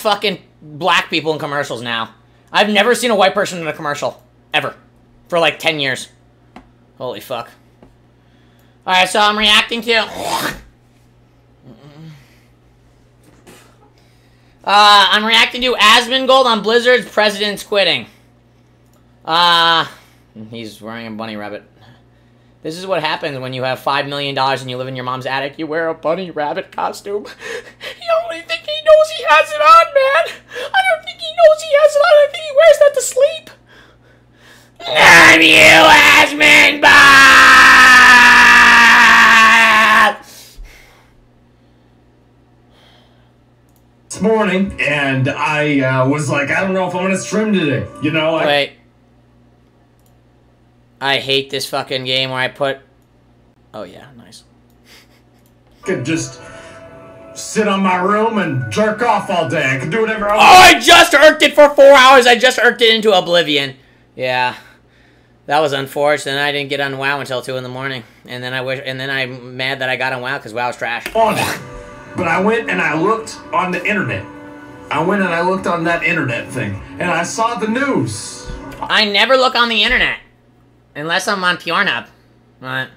fucking black people in commercials now. I've never seen a white person in a commercial. Ever. For like 10 years. Holy fuck. Alright, so I'm reacting to... I'm reacting to Asmongold on Blizzard's President's Quitting. He's wearing a bunny rabbit. This is what happens when you have $5 million and you live in your mom's attic. You wear a bunny rabbit costume. You only think he knows he has it on, man. I don't think he knows he has it on. I think he wears that to sleep. Damn you, Asmongold! This morning, and I was like, I don't know if I'm gonna stream today. You know, Wait. I hate this fucking game where I put... Oh, yeah, nice. Could just sit on my room and jerk off all day. I could do whatever I want. Oh, I just irked it for 4 hours. I just irked it into oblivion. Yeah. That was unfortunate. I didn't get on WoW until 2 in the morning. And then I'm mad that I got on WoW because WoW's trash. But I went and I looked on the internet. I went and I looked on that internet thing. And I saw the news. I never look on the internet. Unless I'm on Pornhub. But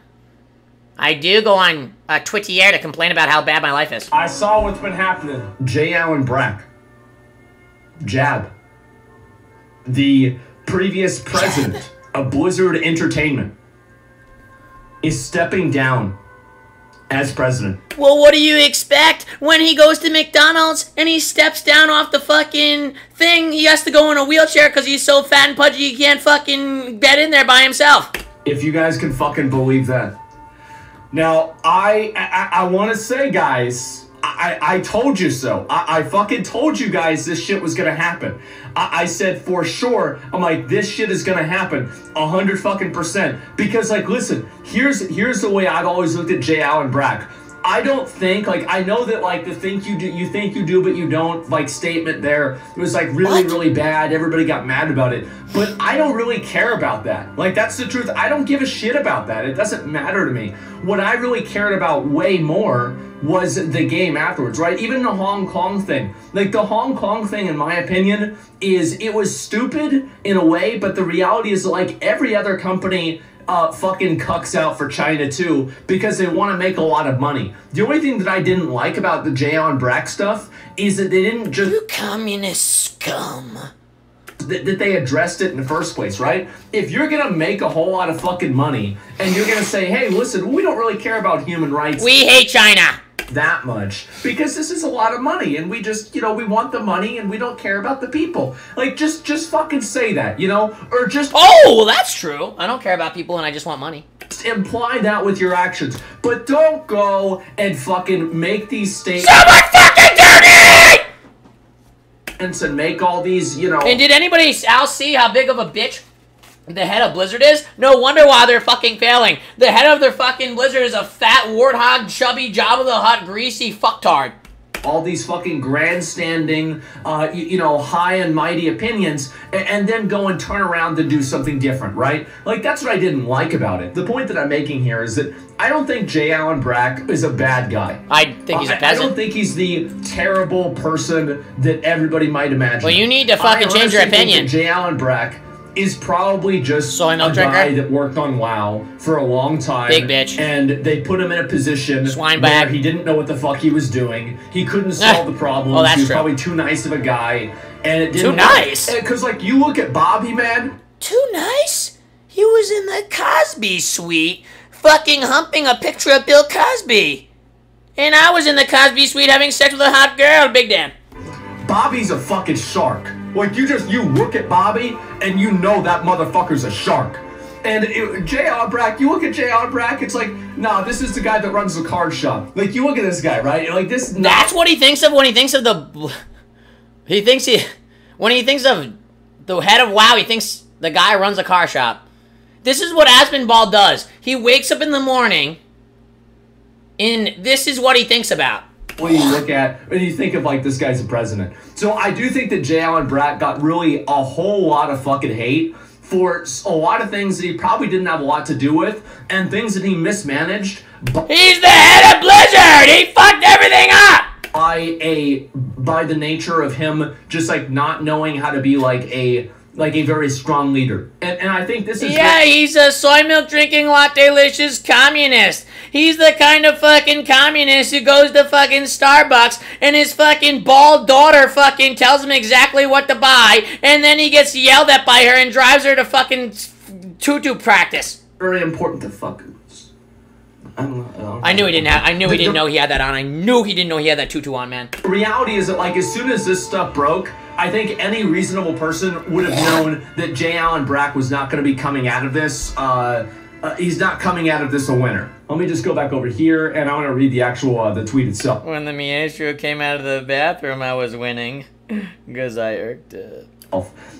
I do go on Twitter to complain about how bad my life is. I saw what's been happening. J. Allen Brack. Jab. The previous president of Blizzard Entertainment is stepping down as president. Well, what do you expect when he goes to McDonald's and he steps down off the fucking thing? He has to go in a wheelchair because he's so fat and pudgy he can't fucking get in there by himself. If you guys can fucking believe that. Now, I want to say, guys, I told you so. I fucking told you guys this shit was gonna happen. I said for sure, I'm like, this shit is gonna happen 100% because, like, listen, here's the way I've always looked at J. Allen Brack. I don't think, like, I know that, like, the think you do but you don't, like, statement there, it was, like, really bad. Everybody got mad about it. But I don't really care about that. Like, that's the truth. I don't give a shit about that. It doesn't matter to me. What I really cared about way more was the game afterwards, right? Even the Hong Kong thing. Like, the Hong Kong thing, in my opinion, it was stupid in a way, but the reality is that, like, every other company fucking cucks out for China too because they want to make a lot of money. The only thing that I didn't like about the J. Allen Brack stuff is that they didn't just... You communist scum. That they addressed it in the first place, right? If you're gonna make a whole lot of fucking money and you're gonna say, hey, listen, we don't really care about human rights. We hate China. That much because this is a lot of money and we just, you know, we want the money and we don't care about the people. Like, just fucking say that, you know, or just... Oh, well, that's true. I don't care about people and I just want money. Imply that with your actions, but don't go and fucking make these statements. Someone fucking dirty! And make all these, you know... And did anybody else see how big of a bitch the head of Blizzard is? No wonder why they're fucking failing. The head of their fucking Blizzard is a fat, warthog, chubby, Jabba the Hutt, greasy fucktard. All these fucking grandstanding, you know, high and mighty opinions, and then go and turn around and do something different, right? Like, that's what I didn't like about it. The point that I'm making here is that I don't think J. Allen Brack is a bad guy. I think he's a peasant. I don't think he's the terrible person that everybody might imagine. Well, you need to fucking change your opinion. J. Allen Brack is probably just a guy that worked on WoW for a long time. Big bitch. And they put him in a position Swine where bag. he didn't know what the fuck he was doing. He couldn't solve the problems. Oh, that's he was true. probably too nice of a guy. And it didn't Too nice? Because, like, you look at Bobby, man. Too nice? He was in the Cosby suite fucking humping a picture of Bill Cosby. And I was in the Cosby suite having sex with a hot girl, Big Dan. Bobby's a fucking shark. Like, you look at Bobby, and you know that motherfucker's a shark. And J. Allen Brack, you look at J. Allen Brack, it's like, nah, this is the guy that runs the card shop. Like, you look at this guy, right? Like, this... That's what he thinks of when he thinks of the... When he thinks of the head of WoW, he thinks the guy runs a car shop. This is what Asmongold does. He wakes up in the morning, and this is what he thinks about. When you look at, when you think of, like, this guy's the president. So I do think that J. Allen Brack got really a whole lot of fucking hate for a lot of things that he probably didn't have a lot to do with, and things that he mismanaged. He's the head of Blizzard! He fucked everything up! by the nature of him just like not knowing how to be like a very strong leader. And I think this is... Yeah, he's a soy milk drinking latte-licious communist. He's the kind of fucking communist who goes to fucking Starbucks and his fucking bald daughter fucking tells him exactly what to buy, and then he gets yelled at by her and drives her to fucking tutu practice. Very important to fuck. I knew he didn't have. I knew he didn't know he had that on. I knew he didn't know he had that tutu on, man. The reality is that, like, as soon as this stuff broke, I think any reasonable person would have known that J. Allen Brack was not going to be coming out of this. He's not coming out of this a winner. Let me just go back over here, and I want to read the actual the tweet itself. When the Miestro came out of the bathroom, I was winning because I irked it.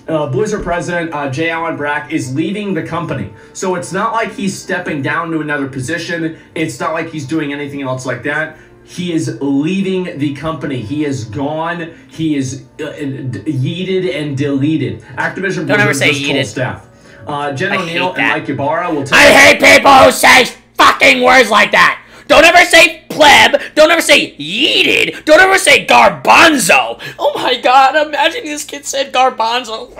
Blizzard president J. Allen Brack is leaving the company. So it's not like he's stepping down to another position. It's not like he's doing anything else like that. He is leaving the company. He is gone. He is yeeted and deleted. Activision Don't ever Blizzard say just told yeeted. staff. Jen O'Neill and Mike Ybarra will tell... I hate people who say fucking words like that. Don't ever say pleb. Don't ever say yeeted. Don't ever say garbanzo. Oh my god, imagine this kid said garbanzo.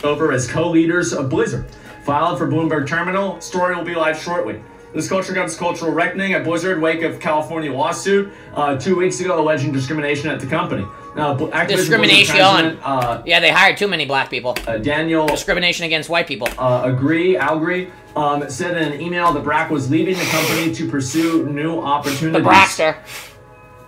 Over as co-leaders of Blizzard. Filed for Bloomberg Terminal. Story will be live shortly. This culture got its cultural reckoning at Blizzard, wake of California lawsuit 2 weeks ago alleging discrimination at the company. Discrimination. Yeah, they hired too many black people. Daniel... Discrimination against white people. Al Agree, said in an email that Brack was leaving the company to pursue new opportunities. The Brackster.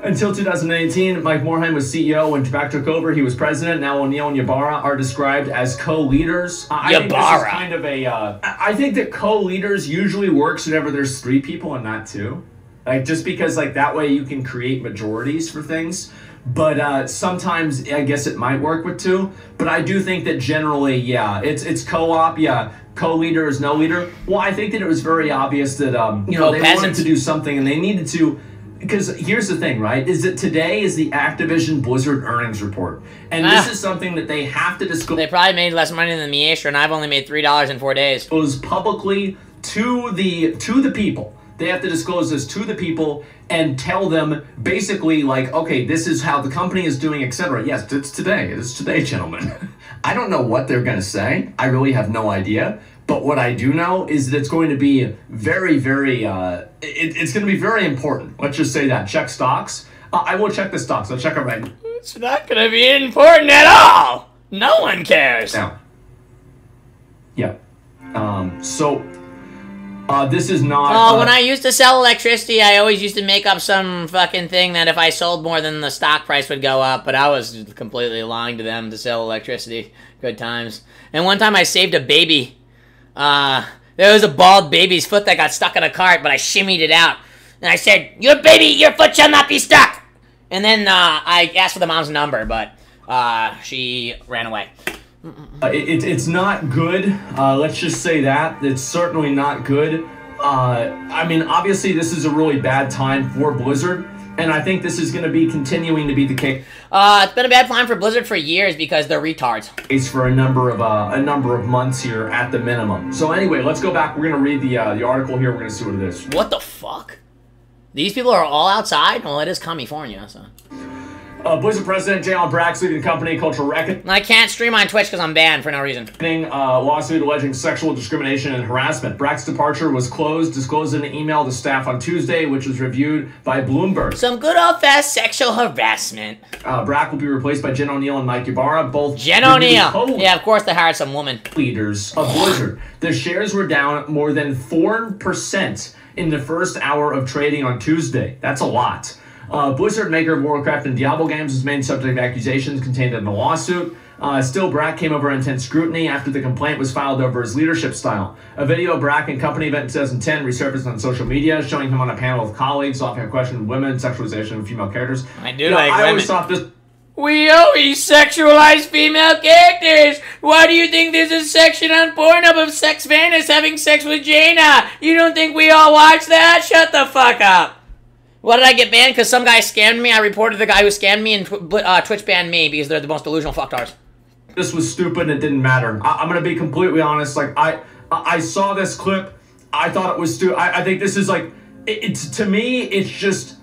Until 2018, Mike Morhaime was CEO. When Brack took over, he was president. Now O'Neill and Ybarra are described as co-leaders. I think this is kind of a... I think that co-leaders usually works whenever there's 3 people and not 2. Like, just because, like, that way you can create majorities for things. But sometimes I guess it might work with 2. But I do think that generally, yeah, it's co-op, yeah. Co-leader is no leader. Well, I think that it was very obvious that, you know, they wanted to do something and they needed to... Because here's the thing, right, is that today is the Activision Blizzard earnings report. And this is something that they have to disclose. They probably made less money than Miestro, and I've only made $3 in 4 days. Disclose publicly to the people. They have to disclose this to the people and tell them basically like, okay, this is how the company is doing, etc. Yes, it's today. It is today, gentlemen. I don't know what they're going to say. I really have no idea. But what I do know is that it's going to be very, very, it's going to be very important. Let's just say that. Check stocks. I will check the stocks. I'll check it right now. It's not going to be important at all. No one cares. Now. Yeah. This is not... Oh, when I used to sell electricity, I always used to make up some fucking thing that if I sold more, then the stock price would go up. But I was completely lying to them to sell electricity. Good times. And one time I saved a baby. There was a bald baby's foot that got stuck in a cart, but I shimmied it out. And I said, your foot shall not be stuck! And then, I asked for the mom's number, but, she ran away. It's not good. Let's just say that. It's certainly not good. I mean, obviously, this is a really bad time for Blizzard. And I think this is going to be continuing to be the case. It's been a bad time for Blizzard for years because they're retards. For a number of months here at the minimum. So anyway, let's go back. We're going to read the article here. We're going to see what it is. What the fuck? These people are all outside? Well, it is California, so... Blizzard president J. Allen Brack leaving the company, cultural reckoning. I can't stream on Twitch because I'm banned for no reason. Lawsuit alleging sexual discrimination and harassment. Brack's departure was disclosed in an email to staff on Tuesday, which was reviewed by Bloomberg. Some good old-fashioned sexual harassment. Brack will be replaced by Jen O'Neill and Mike Ybarra, both... Jen O'Neill! Yeah, of course they hired some woman. ...leaders of Blizzard. The shares were down more than 4% in the first hour of trading on Tuesday. That's a lot. Blizzard, maker of Warcraft and Diablo games, was main subject of accusations contained in the lawsuit. Still, Brack came over intense scrutiny after the complaint was filed over his leadership style. A video of Brack and company event in 2010 resurfaced on social media, showing him on a panel of colleagues offering a question of women, sexualization of female characters. I do like women. I always thought this... We always sexualize female characters! Why do you think there's a section on Pornhub of Sex Vanus having sex with Jaina? You don't think we all watch that? Shut the fuck up! Why did I get banned? Because some guy scammed me. I reported the guy who scammed me, and Twitch banned me because they're the most delusional fucktards. This was stupid and it didn't matter. I'm going to be completely honest. Like, I saw this clip. I thought it was stupid. I think this is like... to me, it's just...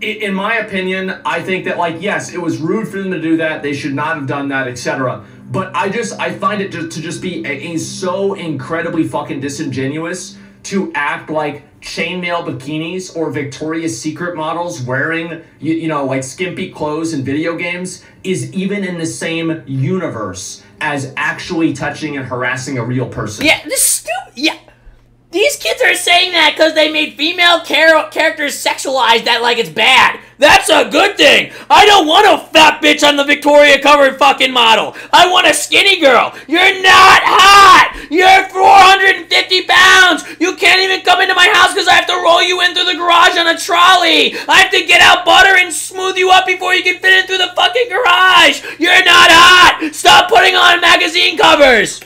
in my opinion, I think that, like, yes, it was rude for them to do that. They should not have done that, etc. But I find it to just be a so incredibly fucking disingenuous to act like chainmail bikinis or Victoria's Secret models wearing, you know, like skimpy clothes in video games is even in the same universe as actually touching and harassing a real person. Yeah, yeah. These kids are saying that because they made female characters sexualized, that like it's bad. That's a good thing. I don't want a fat bitch on the Victoria covered fucking model. I want a skinny girl. You're not hot. You're 450 pounds. You can't even come into my house because I have to roll you in through the garage on a trolley. I have to get out butter and smooth you up before you can fit in through the fucking garage. You're not hot. Stop putting on magazine covers.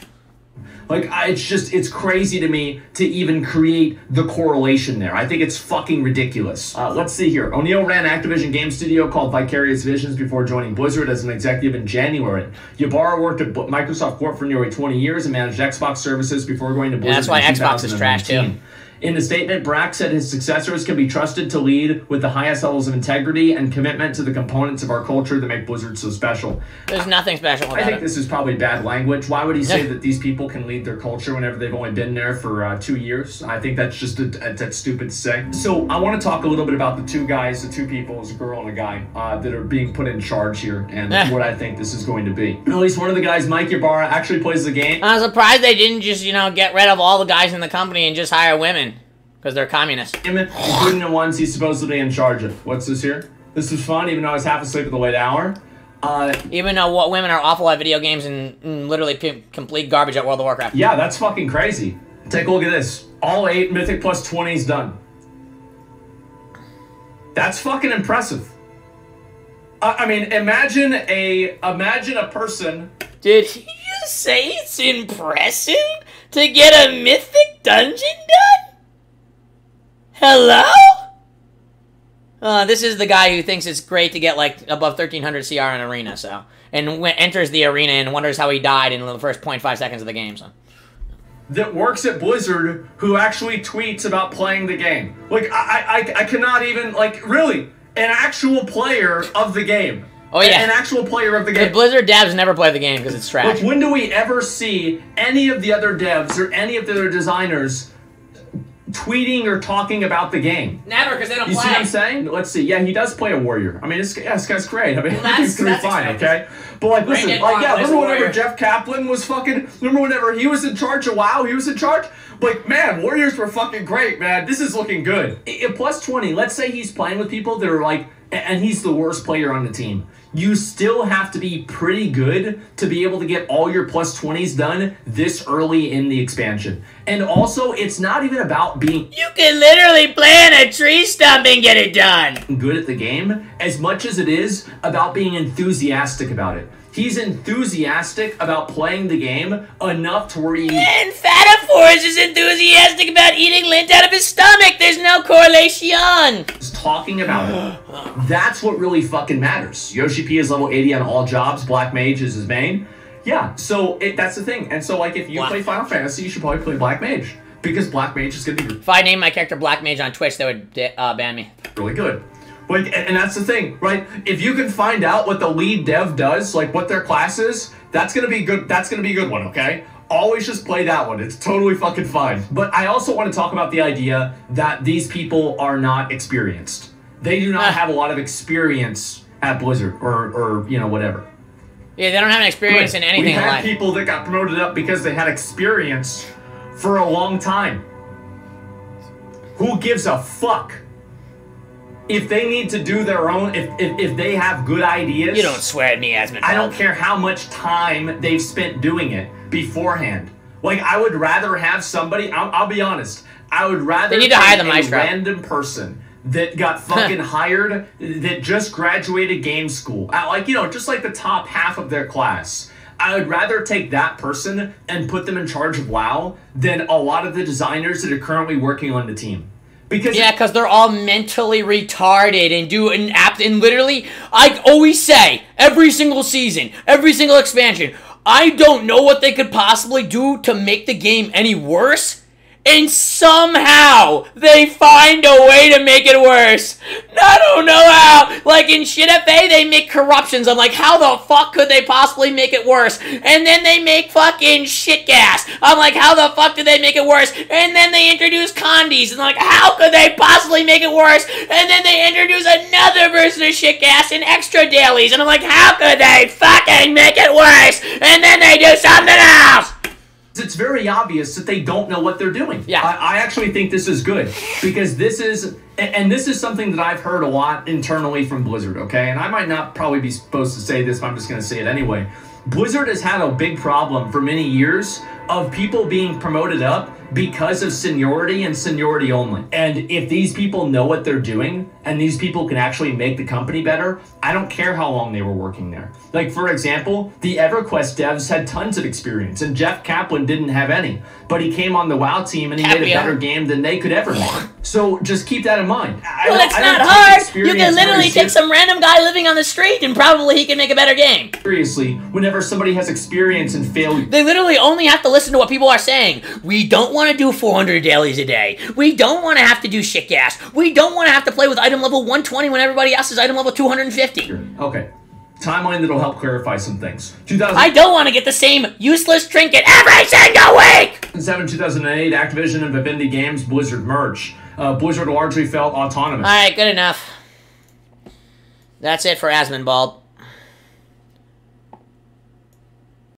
Like, it's crazy to me to even create the correlation there. I think it's fucking ridiculous. Let's see here. O'Neill ran Activision game studio called Vicarious Visions before joining Blizzard as an executive in January. Ybarra worked at Microsoft Corp for nearly 20 years and managed Xbox services before going to Blizzard. Yeah, that's why Xbox is trash, too. In the statement, Brack said his successors can be trusted to lead with the highest levels of integrity and commitment to the components of our culture that make Blizzard so special. There's nothing special about it. I think this is probably bad language. Why would he say that these people can lead their culture whenever they've only been there for 2 years? I think that's just that's stupid to say. So I want to talk a little bit about the two guys, the two people, a girl and a guy, that are being put in charge here and what I think this is going to be. At least one of the guys, Mike Ybarra, actually plays the game. I'm surprised they didn't just, you know, get rid of all the guys in the company and just hire women. Because they're communists. Including the ones he's supposedly in charge of. What's this here? This was fun, even though I was half asleep at the late hour. Even though what women are awful at video games and literally complete garbage at World of Warcraft. Yeah, that's fucking crazy. Take a look at this. All 8 Mythic plus 20s done. That's fucking impressive. I mean, imagine a person. Did you just say it's impressive to get a Mythic dungeon done? Hello? This is the guy who thinks it's great to get, like, above 1300 CR in Arena, so. And enters the arena and wonders how he died in the first 0.5 seconds of the game, so. That works at Blizzard, who actually tweets about playing the game. Like, I cannot even, like, really, an actual player of the game. Oh, yeah. An actual player of the game. The Blizzard devs never play the game because it's trash. Like, when do we ever see any of the other devs or any of the other designers tweeting or talking about the game? Never, because they don't play. You see what I'm saying? Let's see. Yeah, he does play a warrior. I mean, this guy's great. I mean, he's fine, okay? But, like, listen, like, yeah, remember whenever Jeff Kaplan was fucking, remember whenever he was in charge of WoW, he was in charge? Like, man, warriors were fucking great, man. This is looking good. At plus 20, let's say he's playing with people that are, like, and he's the worst player on the team. You still have to be pretty good to be able to get all your plus 20s done this early in the expansion. And also, it's not even about being... You can literally plant a tree stump and get it done! ...good at the game, as much as it is about being enthusiastic about it. He's enthusiastic about playing the game enough to where he... And Fataforce is enthusiastic about eating lint out of his stomach! There's no correlation! ...is talking about it. That's what really fucking matters. Yoshi P is level 80 on all jobs. Black Mage is his main. Yeah, so that's the thing. And so, like, if you play Final Fantasy, you should probably play Black Mage. Because Black Mage is going to be... If I named my character Black Mage on Twitch, they would ban me. Really good. Like, and that's the thing, right? If you can find out what the lead dev does, like what their class is, that's gonna be good. That's gonna be a good one, okay? Always just play that one. It's totally fucking fine. But I also want to talk about the idea that these people are not experienced. They do not have a lot of experience at Blizzard or you know, whatever. Yeah, they don't have an experience in anything in life. We had people that got promoted up because they had experience for a long time. Who gives a fuck? If they need to do their own, if they have good ideas... You don't swear at me, Asmongold. I don't care how much time they've spent doing it beforehand. Like, I would rather have somebody... I'll be honest. I would rather they need to hire the a random person that got fucking hired, that just graduated game school. Like, you know, just like the top half of their class. I would rather take that person and put them in charge of WoW than a lot of the designers that are currently working on the team. Because they're all mentally retarded and do an app and literally, I always say, every single season, every single expansion, I don't know what they could possibly do to make the game any worse, and somehow they find a way to make it worse. I don't know how. Like in Shit FA, they make corruptions. I'm like, how the fuck could they possibly make it worse? And then they make fucking shit gas. I'm like, how the fuck did they make it worse? And then they introduce condies. And I'm like, how could they possibly make it worse? And then they introduce another version of shit gas and extra dailies. And I'm like, how could they fucking make it worse? And then they do something else. It's very obvious that they don't know what they're doing. Yeah. I actually think this is good because this is something that I've heard a lot internally from Blizzard, okay? And I might not probably be supposed to say this, but I'm just going to say it anyway. Blizzard has had a big problem for many years of people being promoted up because of seniority and seniority only. And if these people know what they're doing and these people can actually make the company better, I don't care how long they were working there. Like, for example, the EverQuest devs had tons of experience and Jeff Kaplan didn't have any, but he came on the WoW team and he made a better game than they could ever make. So just keep that in mind. Well, it's not hard. You can literally take some random guy living on the street and probably he can make a better game. Seriously, whenever somebody has experience in failure, they literally only have to listen to what people are saying. We don't want to do 400 dailies a day. We don't want to have to do shit gas. We don't want to have to play with item level 120 when everybody else is item level 250. Okay. Timeline that'll help clarify some things. I don't want to get the same useless trinket every single week! 2007, 2008, Activision and Vivendi Games, Blizzard merge. Blizzard largely felt autonomous. Alright, good enough. That's it for Asmongold.